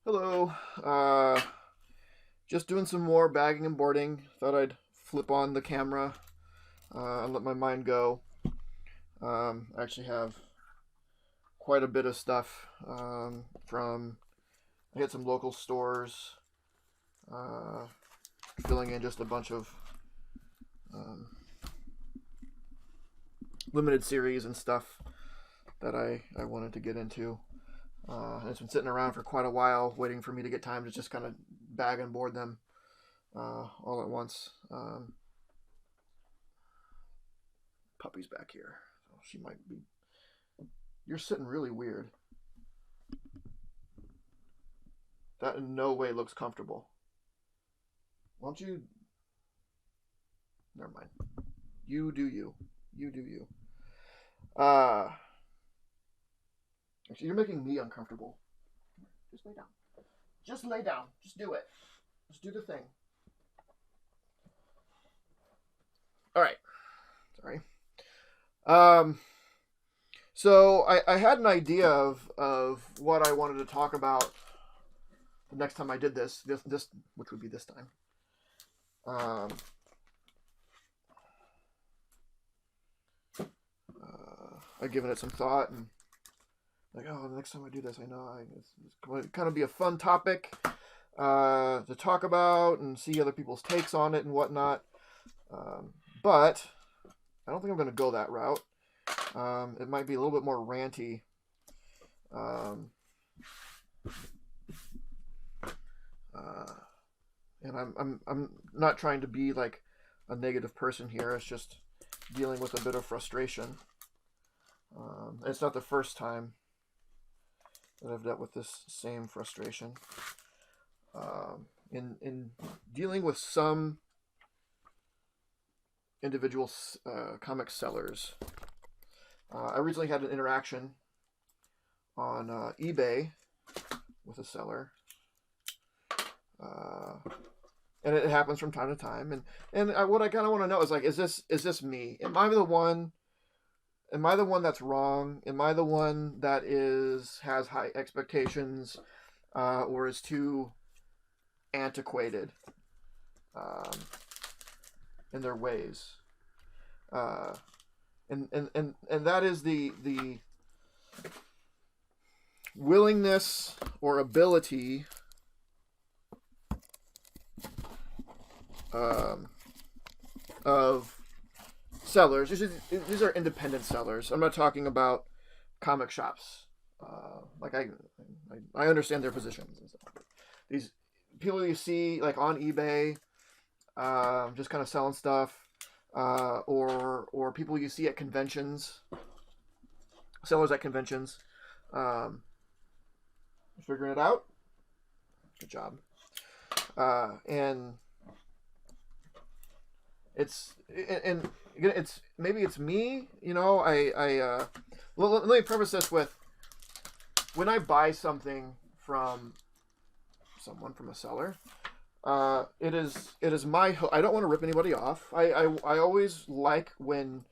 Hello. Just doing some more bagging and boarding. Thought I'd flip on the camera and let my mind go. I actually have quite a bit of stuff from I had some local stores, uh, filling in just a bunch of um, limited series and stuff that I wanted to get into. It's been sitting around for quite a while, waiting for me to get time to just kind of bag and board them all at once. Puppy's back here, so she might be. You're sitting really weird. That in no way looks comfortable. Why don't you? Never mind. You do you. You do you. Uh, Actually, you're making me uncomfortable. Just lay down. Just lay down. Just do it. Just do the thing. All right. Sorry. Um, so I had an idea of what I wanted to talk about the next time I did this which would be this time. I've given it some thought and like, oh, the next time I do this, I know it's going to kind of be a fun topic to talk about and see other people's takes on it and whatnot. But I don't think I'm going to go that route. It might be a little bit more ranty. And I'm not trying to be like a negative person here. It's just dealing with a bit of frustration. It's not the first time that I've dealt with this same frustration. In dealing with some individual comic sellers, I recently had an interaction on eBay with a seller, and it happens from time to time. And what I kind of want to know is like, is this me? Am I the one that's wrong? Am I the one that has high expectations, or is too antiquated in their ways? And that is the willingness or ability of sellers. These are independent sellers. I'm not talking about comic shops. Like I understand their positions and stuff. These people you see like on eBay, just kind of selling stuff, or people you see at conventions, sellers at conventions, figuring it out. Good job. And it's maybe it's me. Let me preface this with, when I buy something from someone, from a seller, it is my I don't want to rip anybody off. I always like when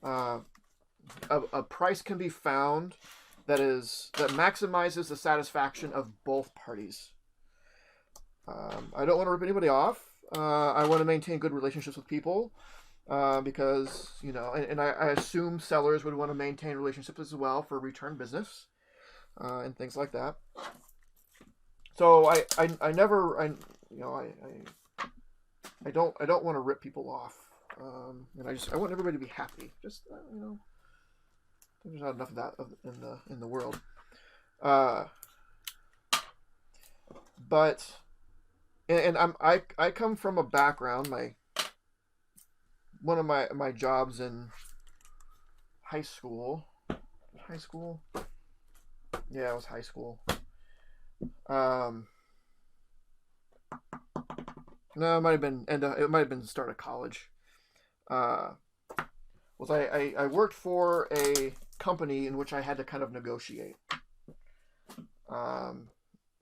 a price can be found that maximizes the satisfaction of both parties. I don't want to rip anybody off. I want to maintain good relationships with people, because and I assume sellers would want to maintain relationships as well for return business, and things like that. So I never I don't want to rip people off, and I want everybody to be happy. Just there's not enough of that in the world, but. And I come from a background. One of my jobs in high school. Yeah, it was high school. No, it might have been it might have been the start of college. Was I worked for a company in which I had to kind of negotiate.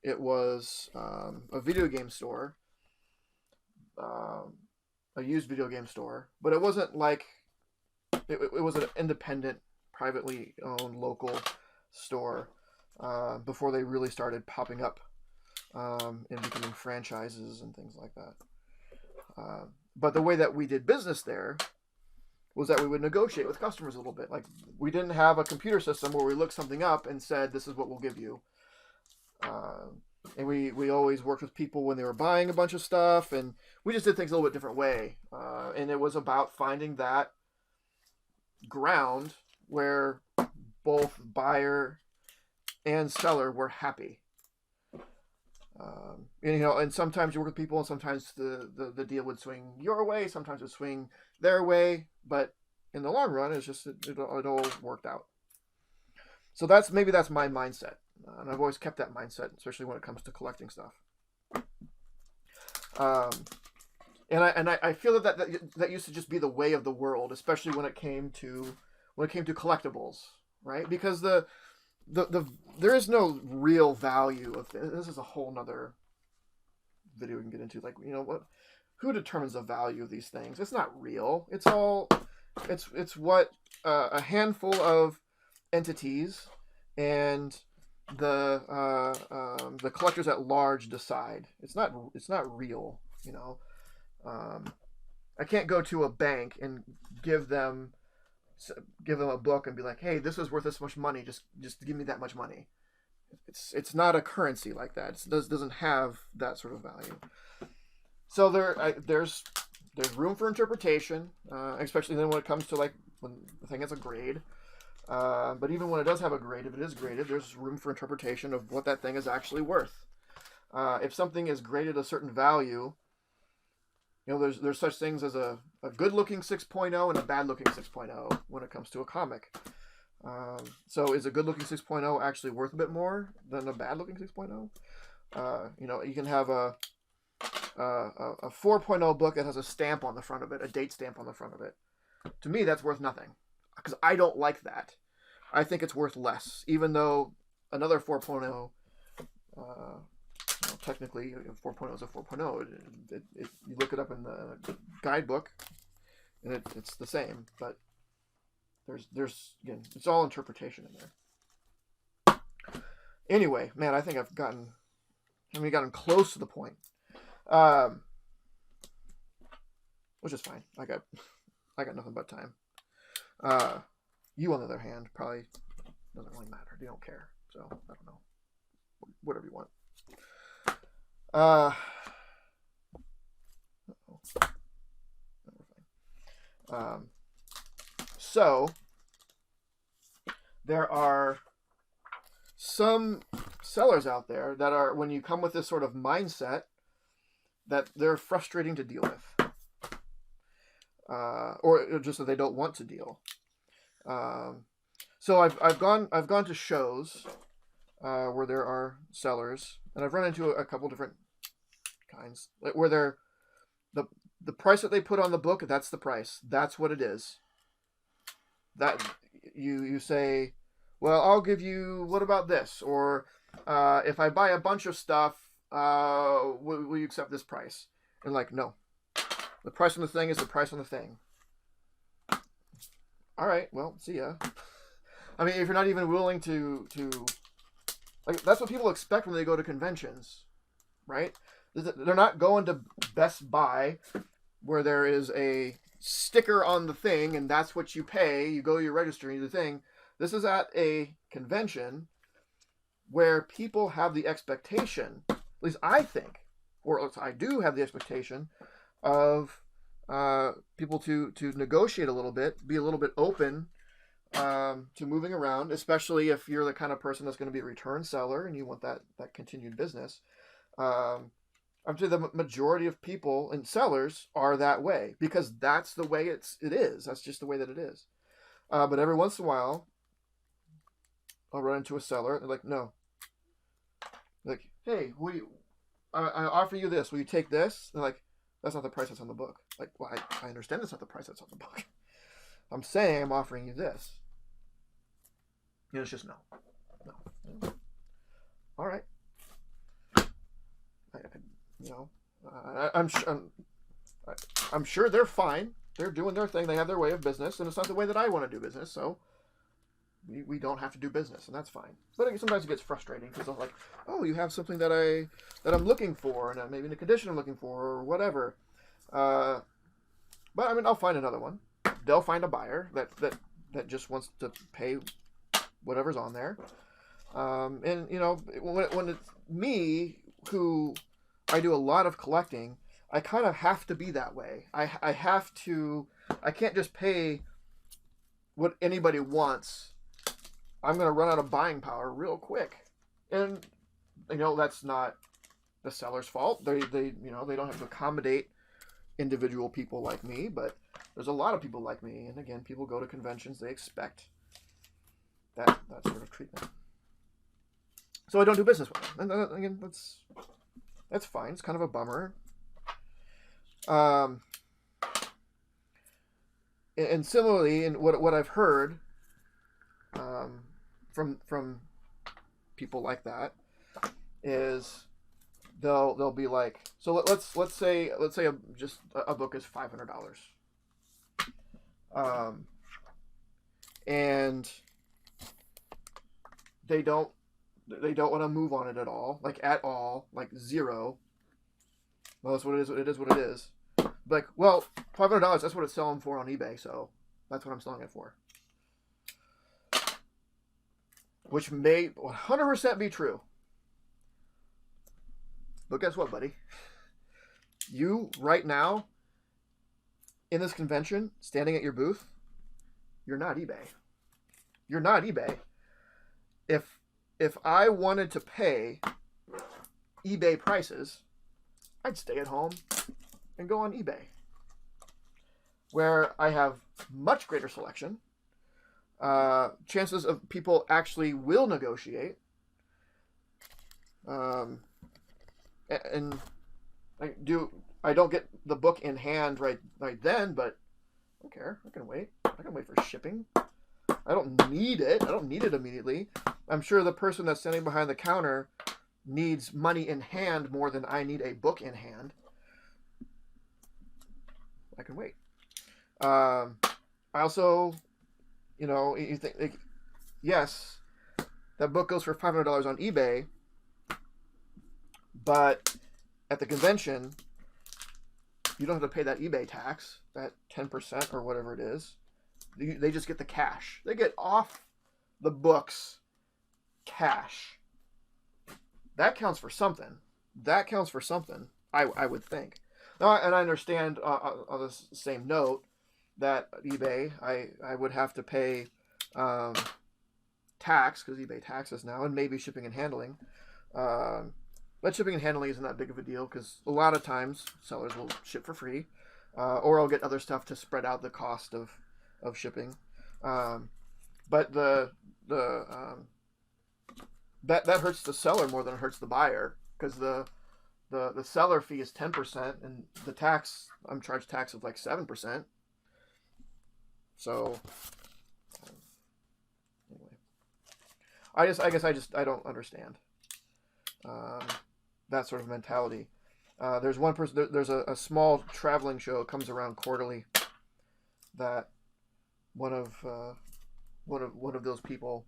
It was a video game store, a used video game store, but it wasn't like it was an independent, privately owned local store before they really started popping up and becoming franchises and things like that. But the way that we did business there was that we would negotiate with customers a little bit. Like, we didn't have a computer system where we looked something up and said, this is what we'll give you. And we always worked with people when they were buying a bunch of stuff, and we just did things a little bit different way. And it was about finding that ground where both buyer and seller were happy. And sometimes you work with people, and sometimes the deal would swing your way, sometimes it would swing their way, but in the long run, it's just it all worked out. So that's my mindset, and I've always kept that mindset, especially when it comes to collecting stuff. And I feel that used to just be the way of the world, especially when it came to collectibles, right? Because there is no real value of this. Is a whole nother video we can get into. Like, who determines the value of these things? It's not real. It's what a handful of entities and the collectors at large decide. It's not real. I can't go to a bank and give them a book and be like, hey, this is worth this much money, just give me that much money. It's not a currency like that. It doesn't have that sort of value. So there's room for interpretation, especially then when it comes to like when the thing has a grade. But even when it does have a grade, if it is graded, there's room for interpretation of what that thing is actually worth. If something is graded a certain value, there's such things as a good-looking 6.0 and a bad-looking 6.0 when it comes to a comic. So is a good-looking 6.0 actually worth a bit more than a bad-looking 6.0? You can have a 4.0 book that has a stamp on the front of it, a date stamp on the front of it. To me, that's worth nothing, because I don't like that. I think it's worth less, even though another 4.0, technically 4.0 is a 4.0. You look it up in the guidebook, and it's the same. But there's again, it's all interpretation in there. Anyway, man, I think I've gotten close to the point, which is fine. I got nothing but time. You, on the other hand, probably doesn't really matter. You don't care. So I don't know. Whatever you want. So there are some sellers out there that are, when you come with this sort of mindset, that they're frustrating to deal with, or just that they don't want to deal. So I've gone to shows where there are sellers, and I've run into a couple different kinds where they're the price that they put on the book, that's the price. That's what it is. That you say, well, I'll give you, what about this? Or if I buy a bunch of stuff, will you accept this price? And like, no. The price on the thing is the price on the thing. All right, well, see ya. I mean, if you're not even willing to like, that's what people expect when they go to conventions, right? They're not going to Best Buy where there is a sticker on the thing and that's what you pay. You go to your register and you do the thing. This is at a convention where people have the expectation, at least I think, or I do have the expectation of people to negotiate a little bit, be a little bit open to moving around, especially if you're the kind of person that's going to be a return seller and you want that continued business. I'd say the majority of people and sellers are that way because that's the way it is. That's just the way that it is. But every once in a while, I'll run into a seller. They're like, no. Like, hey, I offer you this. Will you take this? They're like, that's not the price that's on the book. Like, well, I understand that's not the price that's on the book. I'm saying I'm offering you this. It's just no. All right. I'm sure they're fine. They're doing their thing. They have their way of business, and it's not the way that I want to do business. So we don't have to do business, and that's fine. But sometimes it gets frustrating because I'm like, oh, you have something that I'm looking for, and maybe in a condition I'm looking for, or whatever. But I mean, I'll find another one. They'll find a buyer that just wants to pay whatever's on there. And you know, when it's me who I do a lot of collecting, I kind of have to be that way. I have to. I can't just pay what anybody wants. I'm going to run out of buying power real quick, and you know that's not the seller's fault. They you know, they don't have to accommodate individual people like me, but there's a lot of people like me, and again, people go to conventions, they expect that sort of treatment. So I don't do business with them, and again, that's fine. It's kind of a bummer. And similarly, in what I've heard from people like that is they'll be like, so let's say a book is $500, and they don't want to move on it at all, like zero. Well, that's what it is. It is what it is. Like, well, $500, that's what it's selling for on eBay, so that's what I'm selling it for. Which may 100% be true. But guess what, buddy? You, right now, in this convention, standing at your booth, you're not eBay. You're not eBay. If I wanted to pay eBay prices, I'd stay at home and go on eBay, where I have much greater selection. Chances of people actually will negotiate. And I don't get the book in hand right then, but I don't care. I can wait. I can wait for shipping. I don't need it. I don't need it immediately. I'm sure the person that's standing behind the counter needs money in hand more than I need a book in hand. I can wait. I also, you know, you think, like, yes, that book goes for $500 on eBay, but at the convention, you don't have to pay that eBay tax, that 10% or whatever it is. They just get the cash. They get off the books cash. That counts for something. That counts for something, I would think. Now, and I understand on the same note that eBay, I would have to pay tax, because eBay taxes now, and maybe shipping and handling. But shipping and handling isn't that big of a deal, because a lot of times sellers will ship for free, or I'll get other stuff to spread out the cost of shipping. But that hurts the seller more than it hurts the buyer, because the seller fee is 10%, and the tax, I'm charged tax of like 7%. So anyway, I guess I don't understand that sort of mentality. There's one person. There's a small traveling show. It comes around quarterly. That one of those people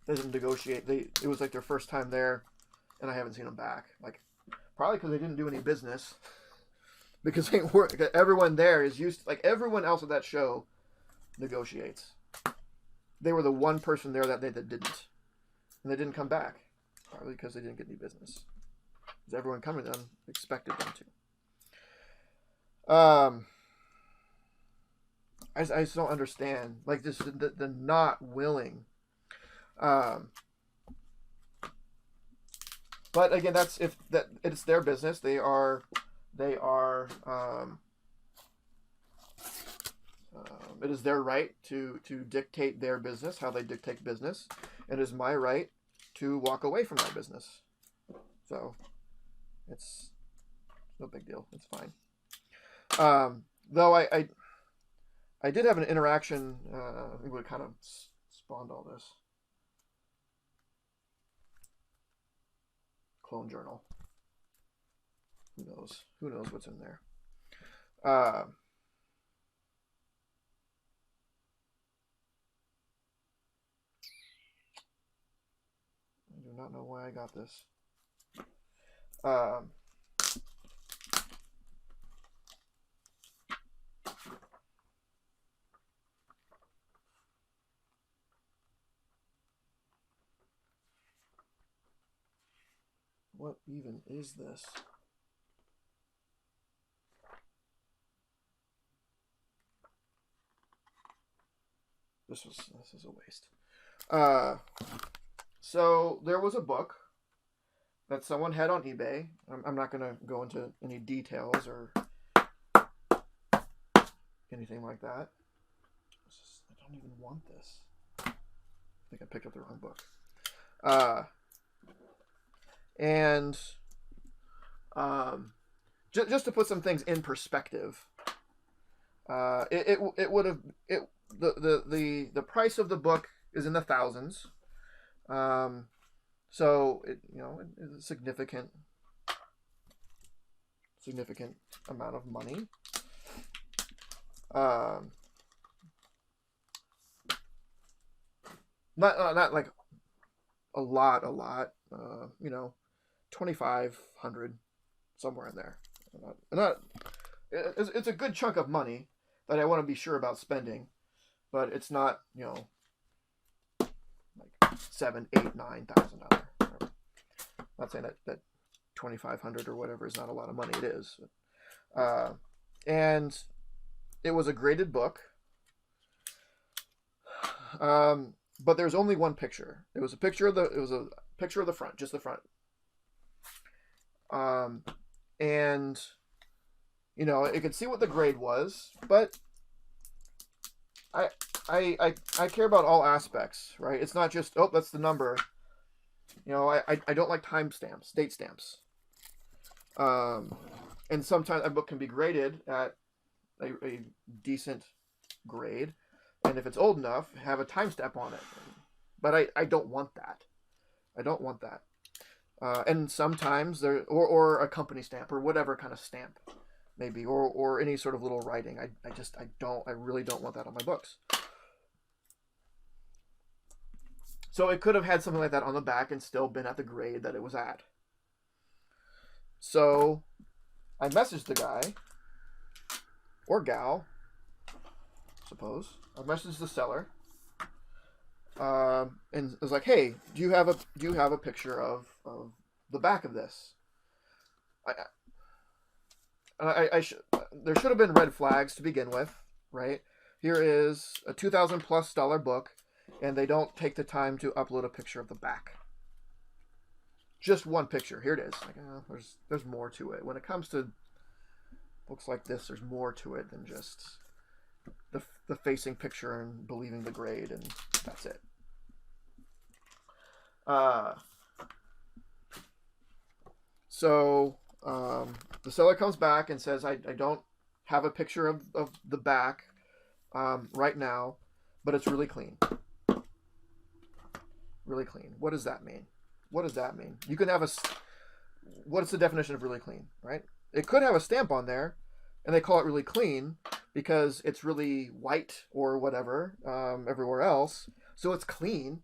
doesn't negotiate. It was like their first time there, and I haven't seen them back. Like, probably because they didn't do any business. Because everyone there is used to, like, everyone else at that show negotiates. They were the one person there that didn't, and they didn't come back, probably because they didn't get any business. Because everyone coming to them expected them to. I just don't understand, like, this the not willing. But again, it's their business. It is their right to dictate their business, how they dictate business. It is my right to walk away from that business. So it's no big deal. It's fine. Though I did have an interaction. I think what kind of spawned all this. Clone journal. Who knows? Who knows what's in there? not know why I got this. Um, what even is this? This is a waste. So there was a book that someone had on eBay. I'm not going to go into any details or anything like that. I don't even want this. I think I picked up the wrong book. And just to put some things in perspective, it would have the price of the book is in the thousands. So it is a significant amount of money. Not like a lot. 2,500 somewhere in there. It's a good chunk of money that I want to be sure about spending, but it's not like $7,000, $8,000, $9,000. Not saying that 2,500 or whatever is not a lot of money. It is, and it was a graded book. But there's only one picture. It was a picture of the front, just the front. And it could see what the grade was, but I care about all aspects, right? It's not just, oh, that's the number. I don't like timestamps, date stamps. And sometimes a book can be graded at a decent grade, and if it's old enough, have a timestamp on it. But I don't want that. I don't want that. And sometimes there, or a company stamp or whatever kind of stamp, maybe, or any sort of little writing. I really don't want that on my books. So it could have had something like that on the back and still been at the grade that it was at. So I messaged the guy or gal, I suppose. I messaged the seller, and it was like, "Hey, do you have a picture of the back of this?" There should have been red flags to begin with, right? Here is a $2,000+ book, and they don't take the time to upload a picture of the back. Just one picture. Here it is. Like, there's more to it. When it comes to books like this, there's more to it than just the facing picture and believing the grade, and that's it. So the seller comes back and says, I don't have a picture of the back right now, but it's really clean. Really clean. What does that mean? What does that mean? You can have what is the definition of really clean, right? It could have a stamp on there, and they call it really clean because it's really white or whatever everywhere else, so it's clean.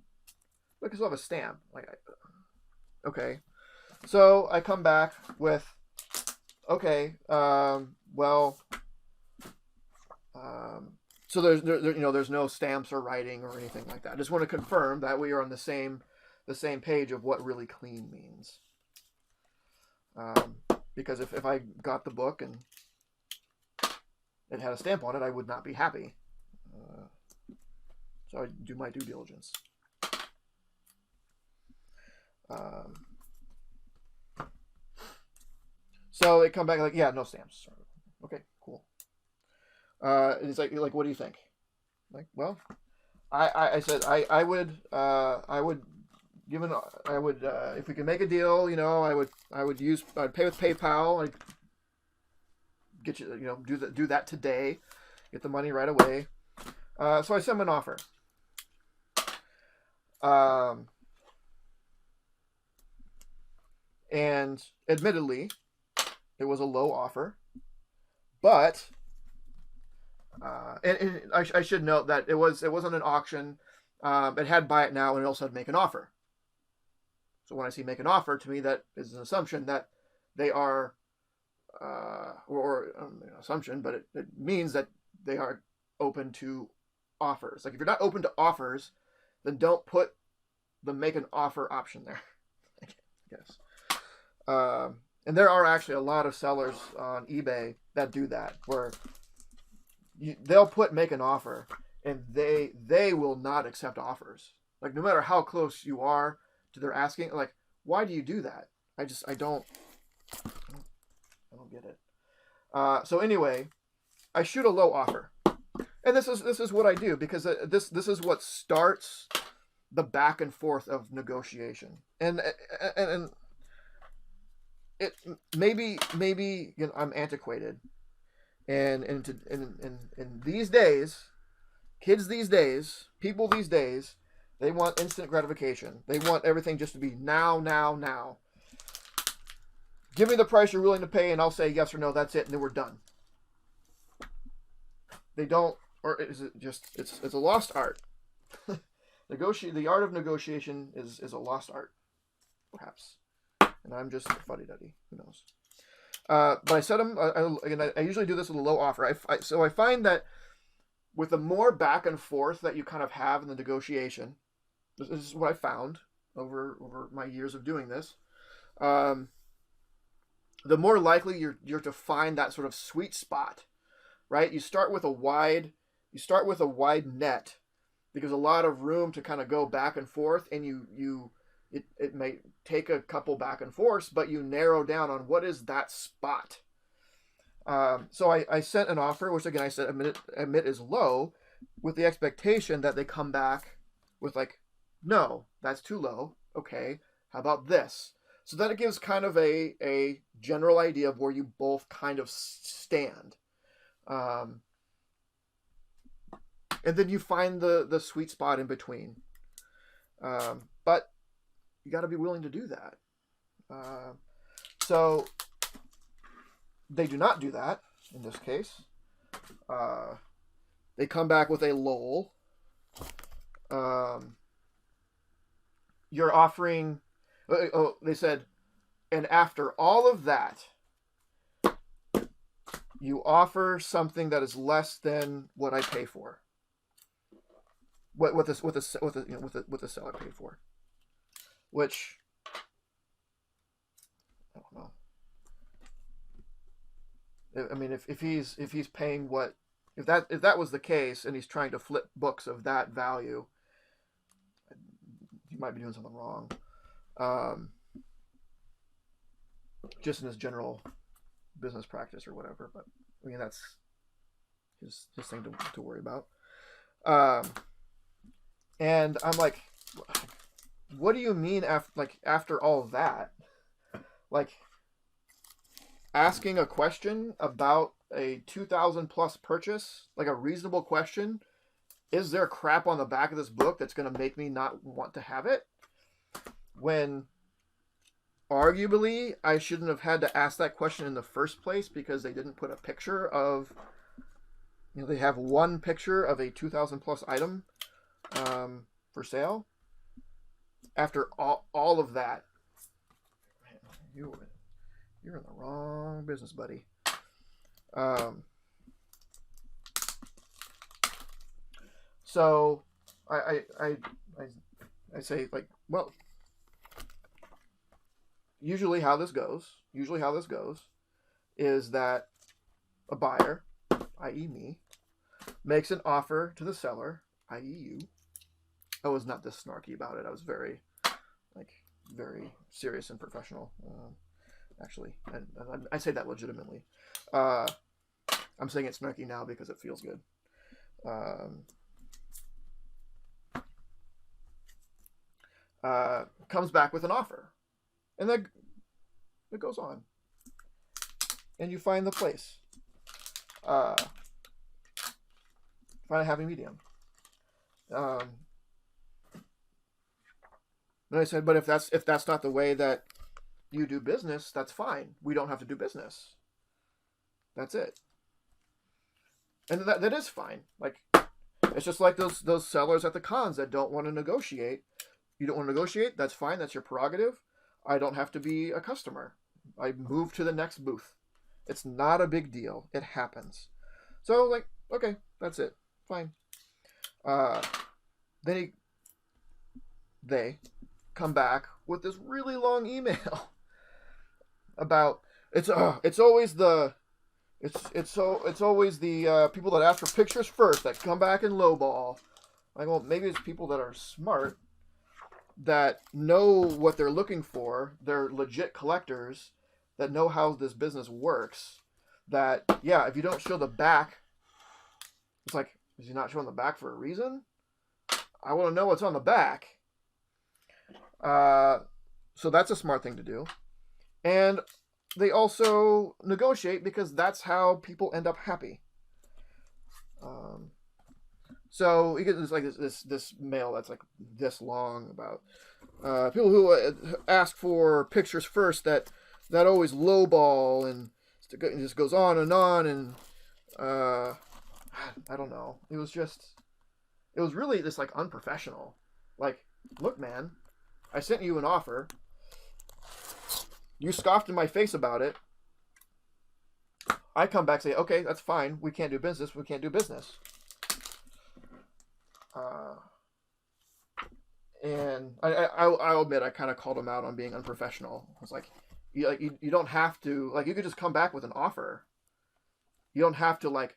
But because we'll have a stamp, okay. So I come back with, okay, so there's no stamps or writing or anything like that. I just want to confirm that we are on the same page of what really clean means. Because if I got the book and it had a stamp on it, I would not be happy. So I do my due diligence. So they come back like, yeah, no stamps. Okay, cool. And it's like, what do you think? Like, well, I said I would if we can make a deal, I'd pay with PayPal. I'd get you, do that today, get the money right away. So I sent him an offer. And admittedly, it was a low offer, but and I should note that it wasn't an auction. It had buy it now, and it also had make an offer. So when I see make an offer, to me that is an assumption that they are, an assumption, but it means that they are open to offers. Like if you're not open to offers, then don't put the make an offer option there. I guess. And there are actually a lot of sellers on eBay that do that, where they'll put make an offer, and they will not accept offers. Like no matter how close you are to their asking, like why do you do that? I don't get it. So anyway, I shoot a low offer, and this is what I do, because this is what starts the back and forth of negotiation, and it maybe I'm antiquated, and in these days, kids these days, people these days, they want instant gratification. They want everything just to be now. Give me the price you're willing to pay, and I'll say yes or no. That's it, and then we're done. They don't, or is it just it's a lost art? The art of negotiation is a lost art, perhaps. And I'm just a fuddy-duddy. Who knows? But I set them. I usually do this with a low offer. So I find that with the more back and forth that you kind of have in the negotiation, this is what I found over my years of doing this. The more likely you're to find that sort of sweet spot, right? You start with a wide net, because a lot of room to kind of go back and forth, and it may take a couple back and forths, but you narrow down on what is that spot. So I sent an offer, which again I said admit is low, with the expectation that they come back with like, no, that's too low. Okay, how about this? So that it gives kind of a general idea of where you both kind of stand. And then you find the sweet spot in between. But you got to be willing to do that. So they do not do that in this case. They come back with a lull. You're offering... they said, and after all of that, you offer something that is less than what I pay for. What the seller paid for, which I don't know. I mean, if he's paying what, if that was the case, and he's trying to flip books of that value, he might be doing something wrong. Just in his general business practice or whatever, but I mean that's his thing to worry about. And I'm like, what do you mean after all of that? Like asking a question about a 2,000 plus purchase, like a reasonable question. Is there crap on the back of this book that's going to make me not want to have it? When arguably I shouldn't have had to ask that question in the first place, because they didn't put a picture of, they have one picture of a 2,000 plus item for sale. After all of that, you're in the wrong business, buddy. So I say, like, well, usually how this goes is that a buyer, i.e. me, makes an offer to the seller, i.e. you. I was not this snarky about it. I was very serious and professional, actually. And I say that legitimately. I'm saying it snarky now because it feels good. Comes back with an offer. And then it goes on. And you find the place. Find a happy medium. And I said, but if that's not the way that you do business, that's fine. We don't have to do business. That's it. And that is fine. Like, it's just like those sellers at the cons that don't want to negotiate. You don't want to negotiate? That's fine. That's your prerogative. I don't have to be a customer. I move to the next booth. It's not a big deal. It happens. So, like, okay, that's it. Fine. Then they come back with this really long email about it's always the people that ask for pictures first that come back and lowball. Like, well, maybe it's people that are smart, that know what they're looking for. They're legit collectors that know how this business works. That, yeah, if you don't show the back, it's like, is he not showing the back for a reason? I want to know what's on the back. So that's a smart thing to do. And they also negotiate because that's how people end up happy. So you get this mail that's like this long about people who ask for pictures first that always lowball, and it just goes on, and I don't know. It was really this like unprofessional. Like, look, man, I sent you an offer. You scoffed in my face about it. I come back and say, okay, that's fine. We can't do business. We can't do business. And I'll admit I kind of called him out on being unprofessional. I was like, you don't have to, like, you could just come back with an offer. You don't have to, like,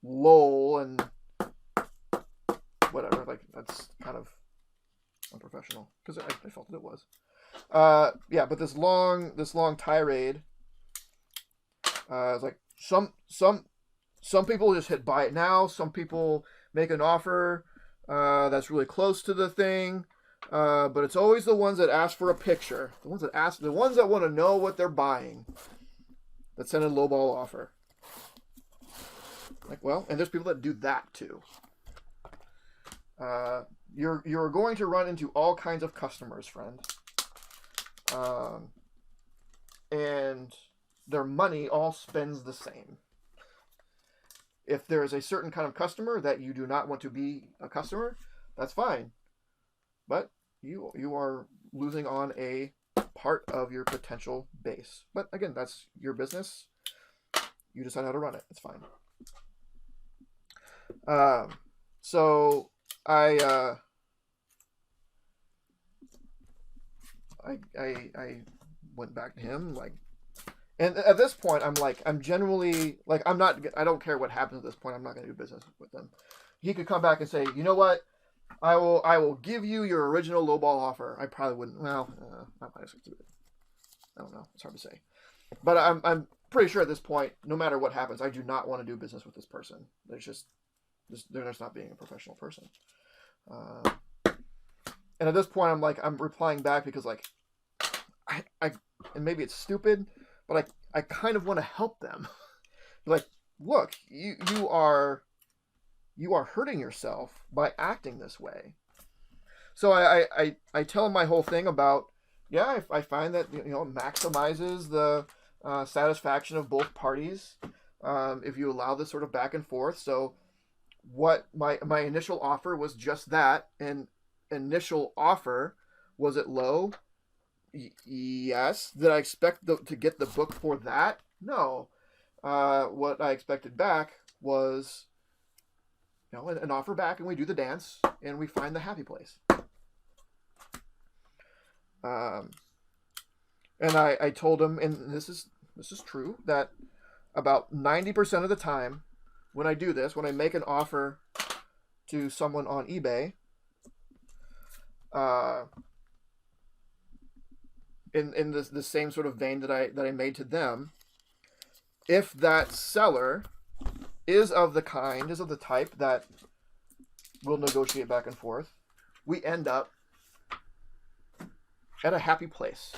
lull and whatever. Like, that's kind of unprofessional, because I felt that it was. Yeah, but this long tirade. It's like some people just hit buy it now. Some people make an offer that's really close to the thing, but it's always the ones that ask for a picture, the ones that want to know what they're buying, that send a lowball offer. Like, well, and there's people that do that too. You're going to run into all kinds of customers, friend, and their money all spends the same. If there is a certain kind of customer that you do not want to be a customer, that's fine. But you are losing on a part of your potential base. But again, that's your business. You decide how to run it. It's fine. So I went back to him, like, and at this point, I'm generally, like, I don't care what happens at this point. I'm not going to do business with them. He could come back and say, you know what? I will give you your original lowball offer. I probably wouldn't. Well, I might have to do it. I don't know. It's hard to say. But I'm pretty sure at this point, no matter what happens, I do not want to do business with this person. They're just not being a professional person. And at this point, I'm replying back because, like, I and maybe it's stupid, but I kind of want to help them. Like, look, you are hurting yourself by acting this way. So I tell them my whole thing about, yeah, I find that, it maximizes the satisfaction of both parties if you allow this sort of back and forth. So what my initial offer was just that, an initial offer. Was it low? Yes. Did I expect to get the book for that? No. What I expected back was, an offer back, and we do the dance, and we find the happy place. And I told him, and this is true, that about 90% of the time when I do this, when I make an offer to someone on eBay, in the same sort of vein that I made to them, if that seller is of the type that will negotiate back and forth, we end up at a happy place.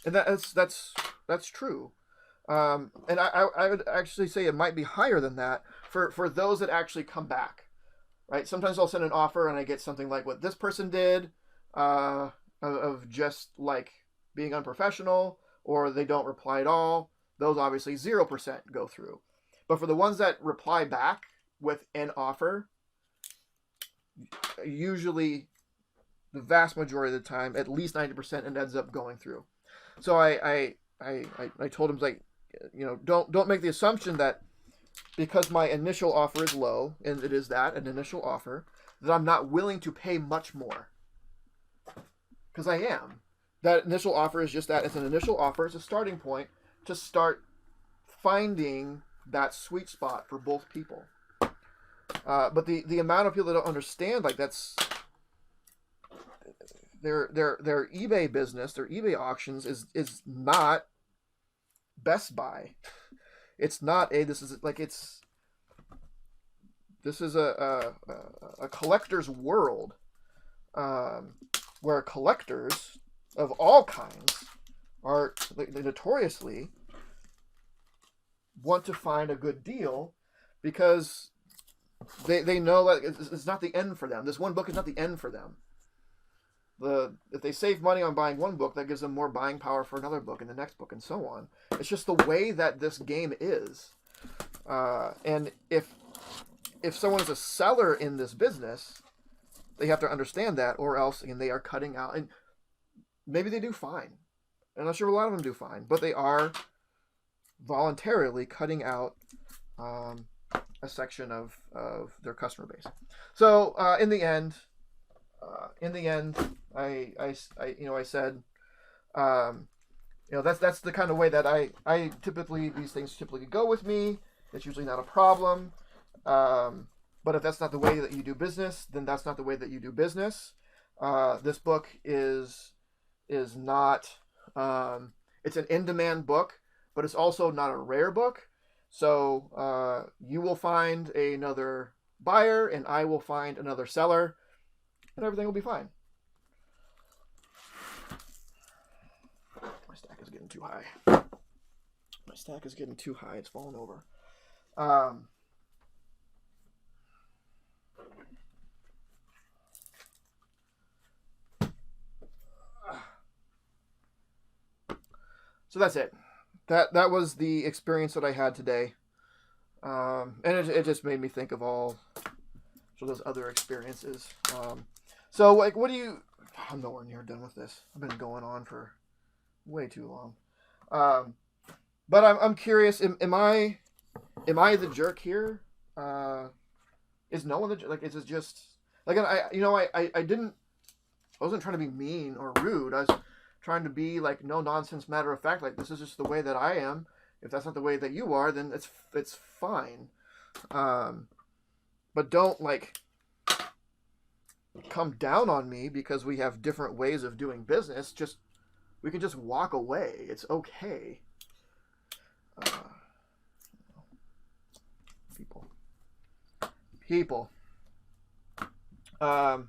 And that's true. And I would actually say it might be higher than that for those that actually come back, right? Sometimes I'll send an offer and I get something like what this person did, of just like being unprofessional, or they don't reply at all. those obviously 0% go through. But for the ones that reply back with an offer, usually the vast majority of the time, at least 90%, it ends up going through. So I told him, like, don't make the assumption that because my initial offer is low, and it is that, an initial offer, that I'm not willing to pay much more. Because I am. That initial offer is just that. It's an initial offer. It's a starting point to start finding that sweet spot for both people. But the amount of people that don't understand, like, that's their eBay business, their eBay auctions is not Best Buy. It's not this is a collector's world, where collectors of all kinds are, they notoriously want to find a good deal because they know that it's not the end for them. This one book is not the end for them. If they save money on buying one book, that gives them more buying power for another book and the next book and so on. It's just the way that this game is. And if someone is a seller in this business, they have to understand that, or else they are cutting out. And maybe they do fine. I'm not sure a lot of them do fine, but they are voluntarily cutting out a section of their customer base. So in the end, I said, that's the kind of way that I typically, these things typically go with me. It's usually not a problem. But if that's not the way that you do business, then that's not the way that you do business. This book is not, it's an in-demand book, but it's also not a rare book. So you will find another buyer and I will find another seller, and everything will be fine. My stack is getting too high. It's falling over. So that's it. That was the experience that I had today. And it just made me think of all those other experiences. So, like, what do you... I'm nowhere near done with this. I've been going on for way too long. But I'm curious, am I the jerk here? Is no one the jerk? Like, is it just... Like, I wasn't trying to be mean or rude. I was trying to be, like, no nonsense, matter of fact. Like, this is just the way that I am. If that's not the way that you are, then it's fine. But don't, like, come down on me because we have different ways of doing business. We can just walk away. It's okay. People. But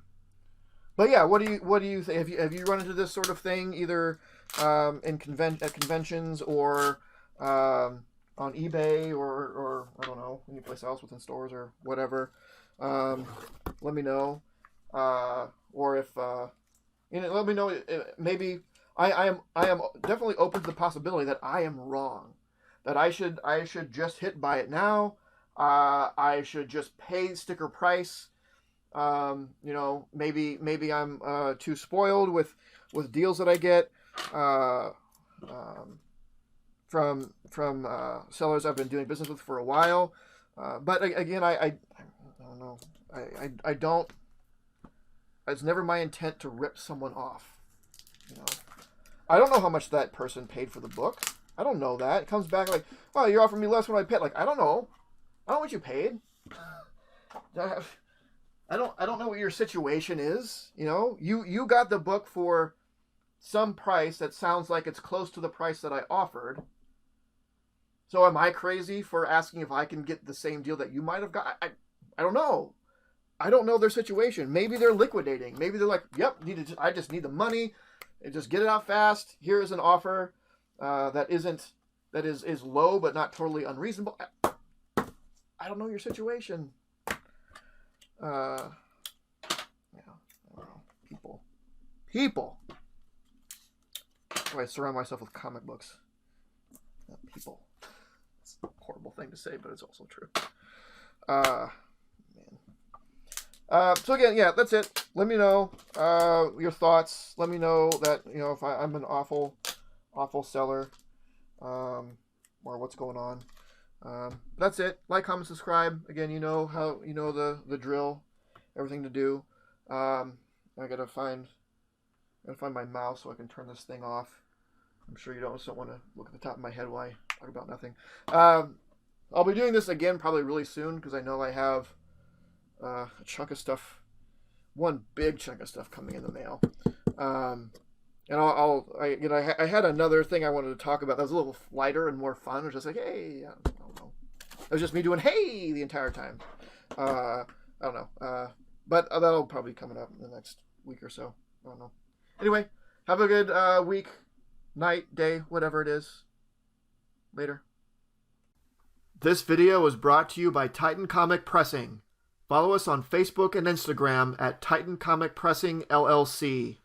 yeah, what do you think? Have you run into this sort of thing either at conventions or on eBay or I don't know, any place else within stores or whatever? Let me know. Or if let me know. Maybe I am definitely open to the possibility that I am wrong. That I should just hit buy it now. I should just pay sticker price. Maybe I'm too spoiled with deals that I get from sellers I've been doing business with for a while. But again, I don't know. I don't. It's never my intent to rip someone off. I don't know how much that person paid for the book. I don't know that. It comes back like, oh, you're offering me less when I paid. Like, I don't know. I don't know what you paid. I don't know what your situation is. You got the book for some price that sounds like it's close to the price that I offered. So am I crazy for asking if I can get the same deal that you might have got? I don't know. I don't know their situation. Maybe they're liquidating. Maybe they're like, yep, I just need the money. And just get it out fast. Here is an offer that is low but not totally unreasonable. I don't know your situation. I don't know. People. That's why I surround myself with comic books. Not people. It's a horrible thing to say, but it's also true. Man. So again, yeah, that's it. Let me know your thoughts. Let me know that, you know, if I'm an awful seller, or what's going on. That's it. Like, comment, subscribe. Again, you know how, you know the drill, everything to do. I gotta find my mouse so I can turn this thing off. I'm sure you don't want to look at the top of my head while I talk about nothing. I'll be doing this again probably really soon because I know I have a chunk of stuff, one big chunk of stuff coming in the mail. And I had another thing I wanted to talk about that was a little lighter and more fun. It was just like, hey, I don't know. It was just me doing hey the entire time. I don't know. But that'll probably be coming up in the next week or so. I don't know. Anyway, have a good week, night, day, whatever it is. Later. This video was brought to you by Titan Comic Pressing. Follow us on Facebook and Instagram at Titan Comic Pressing LLC.